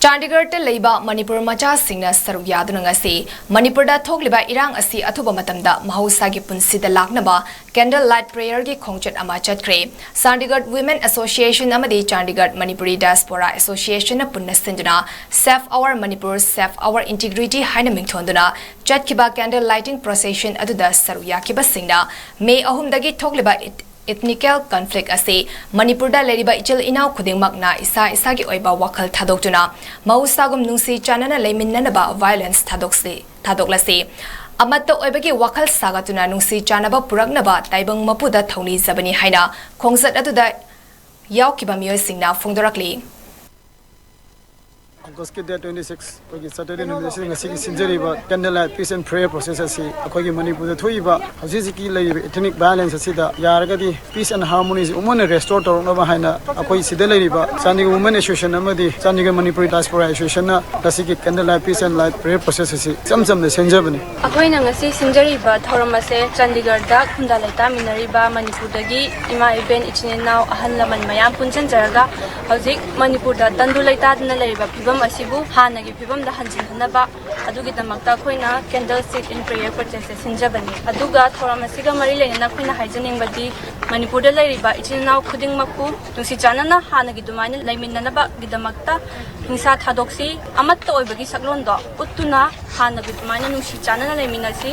Chandigarh te leiba Manipur macha singna saruk yaduna ngasi Manipur da thokliba irang asi athuba matamda mahausa gi punsi da laknaba candle light prayer gi khongchat ama chatkre Chandigarh Women Association amadi Chandigarh Manipuri Diaspora Association na punna sinduna Save Our Manipur Save Our Integrity haina mingthonduna chatkiba candle lighting procession aduda saruk yakiba singna May ahumdagi thokliba ethnical conflict ase Manipur da leriba ichil inaw khudingmakna isa gi oiba wakhal thadokjuna mausagum nungsi chanana leiminanaba violence thadoklase amatta oibagi wakhal sagatuna nungsi chanaba puraknaba taibang mapuda thongni zabani haina khongjat aduda yaukiba miyosingna phongdorakli August 26 kogi Saturday nimesi ngasi sinjeriba candlelight peace and prayer process asi akogi Manipur da thoiba hajiki leiba ethnic violence asida yaragadi peace and harmony umone restore tornaba haina akoi sida leiba Chandigarh Women Association amadi Chandigarh Manipuri Diaspora Association na kasigi candlelight peace and light prayer process asi samsam de senjabani akoi na ngasi sinjeriba thoramase Chandigarh da khunda laita minariba Manipur dagi ima event ichinena ahal laman mayam punjan jaraga hojik Manipur da tandu laita dna leiba phibam asibu hanagi phibam da hanjin hanaba adugi damakta khoina candle sit in prayer process sinjabani aduga thoramasiga mari leina khoina haijaning badi Manipur da leiriba ichinnaw khuding makku tungsi chanana hanagi dumaina leiminanaba gidamakta hingsa thadoksi amatta oibagi saklon do uttuna hanagi dumaina nungsi chanana leiminasi